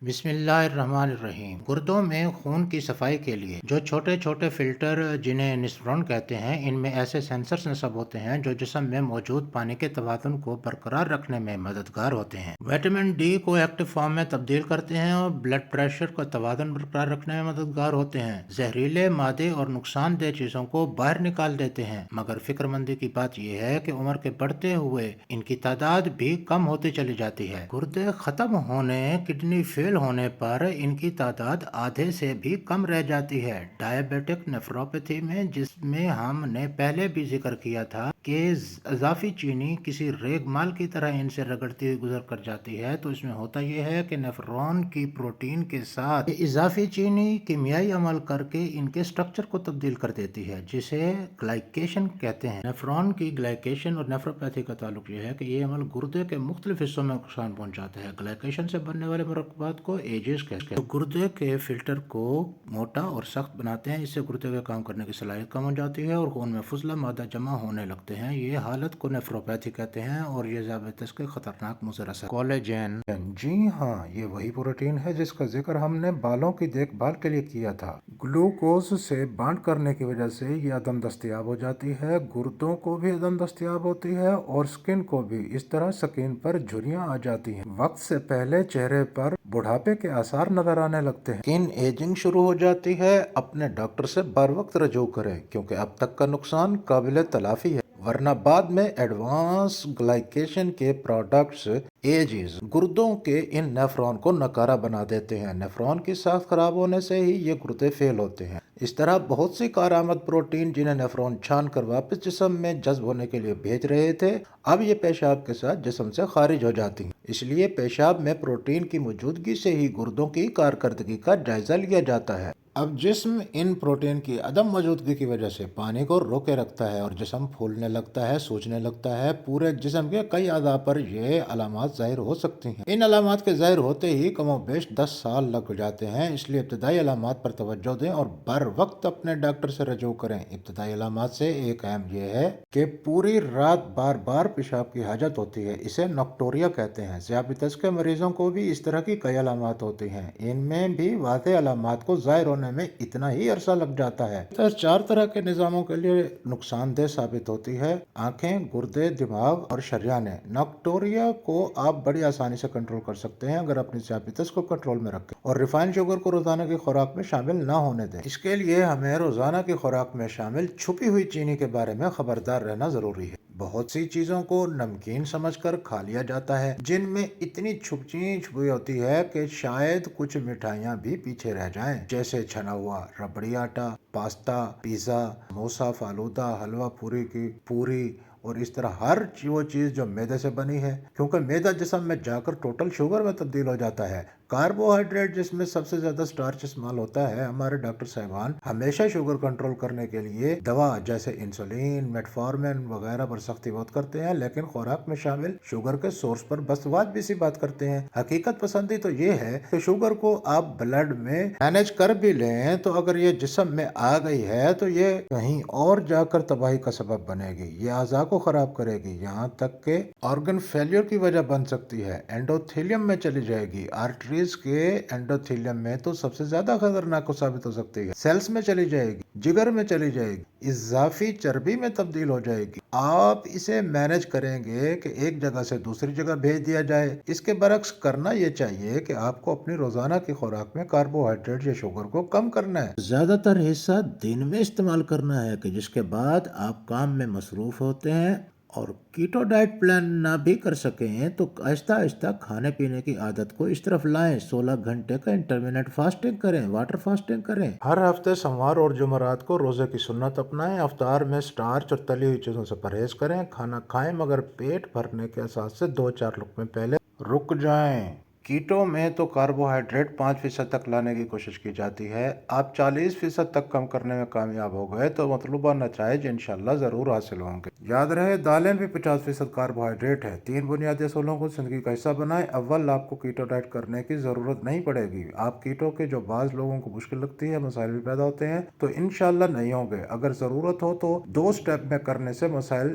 بسم اللہ الرحمن الرحیم۔ گردوں میں خون کی صفائی کے لیے جو چھوٹے چھوٹے فلٹر جنہیں نیفرون کہتے ہیں، ان میں ایسے سینسرز نصب ہوتے ہیں جو جسم میں موجود پانی کے توازن کو برقرار رکھنے میں مددگار ہوتے ہیں، وٹامن ڈی کو ایکٹیو فارم میں تبدیل کرتے ہیں اور بلڈ پریشر کا توازن برقرار رکھنے میں مددگار ہوتے ہیں، زہریلے مادے اور نقصان دہ چیزوں کو باہر نکال دیتے ہیں۔ مگر فکر مندی کی بات یہ ہے کہ عمر کے بڑھتے ہوئے ان کی تعداد بھی کم ہوتی چلی جاتی ہے۔ گردے ختم ہونے، کڈنی فیل ہونے پر ان کی تعداد آدھے سے بھی کم رہ جاتی ہے۔ ڈائبیٹک نیفروپیتھی میں، جس میں ہم نے پہلے بھی ذکر کیا تھا کہ اضافی چینی کسی ریگ مال کی طرح ان سے رگڑتی ہوئی گزر کر جاتی ہے، تو اس میں ہوتا یہ ہے کہ نیفرون کی پروٹین کے ساتھ یہ اضافی چینی کیمیائی عمل کر کے ان کے سٹرکچر کو تبدیل کر دیتی ہے، جسے گلائکیشن کہتے ہیں۔ نیفرون کی گلائکیشن اور نیفروپیتھی کا تعلق یہ ہے کہ یہ عمل گردے کے مختلف حصوں میں نقصان پہنچاتا ہے۔ گلائکیشن سے بننے والے مرکبات کو ایجز کہتے ہیں، جو گردے کے فلٹر کو موٹا اور سخت بناتے ہیں۔ اس سے گردے کے کام کرنے کی صلاحیت کم ہو جاتی ہے اور خون میں فضلہ مادہ جمع ہونے لگتے ہیں۔ یہ حالت کو نیفروپیتھی کہتے ہیں اور یہ ذیابیطس کے خطرناک مضر اثر۔ کولیجن، جی ہاں، یہ وہی پروٹین ہے جس کا ذکر ہم نے بالوں کی دیکھ بھال کے لیے کیا تھا۔ گلوکوز سے بانڈ کرنے کی وجہ سے یہ عدم دستیاب ہو جاتی ہے، گردوں کو بھی عدم دستیاب ہوتی ہے اور سکن کو بھی۔ اس طرح سکن پر جھریاں آ جاتی ہیں، وقت سے پہلے چہرے پر بڑھاپے کے آثار نظر آنے لگتے ہیں، سکن ایجنگ شروع ہو جاتی ہے۔ اپنے ڈاکٹر سے بر وقت رجوع کریں کیونکہ اب تک کا نقصان قابل تلافی ہے، ورنہ بعد میں ایڈوانس گلائکیشن کے پروڈکٹس ایجز گردوں کے ان نیفرون کو ناکارہ بنا دیتے ہیں۔ نیفرون کی ساخت خراب ہونے سے ہی یہ گردے فیل ہوتے ہیں۔ اس طرح بہت سی کارآمد پروٹین جنہیں نیفرون چھان کر واپس جسم میں جذب ہونے کے لیے بھیج رہے تھے، اب یہ پیشاب کے ساتھ جسم سے خارج ہو جاتی ہیں۔ اس لیے پیشاب میں پروٹین کی موجودگی سے ہی گردوں کی کارکردگی کا جائزہ لیا جاتا ہے۔ اب جسم ان پروٹین کی عدم موجودگی کی وجہ سے پانی کو روکے رکھتا ہے اور جسم پھولنے لگتا ہے، سوجنے لگتا ہے۔ پورے جسم کے کئی اعضاء پر یہ علامات ظاہر ہو سکتی ہیں۔ ان علامات کے ظاہر ہوتے ہی کم و بیش 10 سال لگ جاتے ہیں، اس لیے ابتدائی علامات پر توجہ دیں اور بر وقت اپنے ڈاکٹر سے رجوع کریں۔ ابتدائی علامات سے ایک اہم یہ ہے کہ پوری رات بار بار پیشاب کی حاجت ہوتی ہے، اسے نوکٹوریا کہتے ہیں۔ ذیابیطس کے مریضوں کو بھی اس طرح کی کئی علامات ہوتی ہیں، ان میں بھی واضح علامات کو ظاہر ہونے میں اتنا ہی عرصہ لگ جاتا ہے۔ چار طرح کے نظاموں کے لیے نقصان دہ ثابت ہوتی ہے: آنکھیں، گردے، دماغ اور شریانیں۔ نوکٹوریا کو آپ بڑی آسانی سے کنٹرول کر سکتے ہیں اگر اپنی ذیابیطس کو کنٹرول میں رکھیں اور ریفائنڈ شوگر کو روزانہ کی خوراک میں شامل نہ ہونے دیں۔ اس کے لیے ہمیں روزانہ کی خوراک میں شامل چھپی ہوئی چینی کے بارے میں خبردار رہنا ضروری ہے۔ بہت سی چیزوں کو نمکین سمجھ کر کھا لیا جاتا ہے جن میں اتنی چھپی ہوتی ہے کہ شاید کچھ مٹھائیاں بھی پیچھے رہ جائیں، جیسے چھنا ہوا ربڑی آٹا، پاستا، پیزا، سموسا، فالودہ، حلوہ پوری کی پوری اور اس طرح ہر وہ چیز جو میدے سے بنی ہے، کیونکہ میدا جسم میں جا کر ٹوٹل شوگر میں تبدیل ہو جاتا ہے۔ کاربوہائیڈریٹ جس میں سب سے زیادہ سٹارچ استعمال ہوتا ہے، ہمارے ڈاکٹر صاحبان ہمیشہ شوگر کنٹرول کرنے کے لیے دوا جیسے انسولین، میٹفارمن وغیرہ پر سختی بہت کرتے ہیں، لیکن خوراک میں شامل شوگر کے سورس پر بس واجبی سی بات کرتے ہیں۔ حقیقت پسندی تو یہ ہے کہ شوگر کو آپ بلڈ میں مینج کر بھی لیں تو اگر یہ جسم میں آ گئی ہے تو یہ کہیں اور جا کر تباہی کا سبب بنے گی، یہ اعضاء کو خراب کرے گی، یہاں تک کہ آرگن فیلئر کی وجہ بن سکتی ہے، اینڈوتھیلیم میں چلی جائے گی۔ آرٹریز کے اینڈوتھیلیم میں تو سب سے زیادہ خطرناک ثابت ہو سکتی ہے، سیلز میں چلی جائے گی، جگر میں چلی جائے گی، اضافی چربی میں تبدیل ہو جائے گی۔ آپ اسے مینج کریں گے کہ ایک جگہ سے دوسری جگہ بھیج دیا جائے۔ اس کے برعکس کرنا یہ چاہیے کہ آپ کو اپنی روزانہ کی خوراک میں کاربوہائیڈریٹ یا شوگر کو کم کرنا ہے، زیادہ تر حصہ دن میں استعمال کرنا ہے، کہ جس کے بعد آپ کام میں مصروف ہوتے ہیں اور کیٹو ڈائٹ پلان نہ بھی کر سکیں تو آہستہ آہستہ کھانے پینے کی عادت کو اس طرف لائیں۔ 16 گھنٹے کا انٹرمینٹ فاسٹنگ کریں، واٹر فاسٹنگ کریں۔ ہر ہفتے سوموار اور جمعرات کو روزے کی سنت اپنائیں۔ افطار میں سٹارچ اور تلی ہوئی چیزوں سے پرہیز کریں۔ کھانا کھائیں مگر پیٹ بھرنے کے اساس سے 2-4 لقمے پہلے رک جائیں۔ کیٹو میں تو کاربوہائیڈریٹ 5% تک لانے کی کوشش کی جاتی ہے۔ آپ 40% تک کم کرنے میں کامیاب ہو گئے تو مطلوبہ نتائج انشاءاللہ ضرور حاصل ہوں گے۔ یاد رہے، دالیں بھی 50% کاربوہائیڈریٹ ہے۔ 3 بنیادی اصولوں کو زندگی کا حصہ بنائیں۔ اول، آپ کو کیٹو ڈائٹ کرنے کی ضرورت نہیں پڑے گی۔ آپ کیٹو کے جو بعض لوگوں کو مشکل لگتی ہے، مسائل بھی پیدا ہوتے ہیں، تو انشاءاللہ نہیں ہوں گے۔ اگر ضرورت ہو تو 2 سٹیپ میں کرنے سے مسائل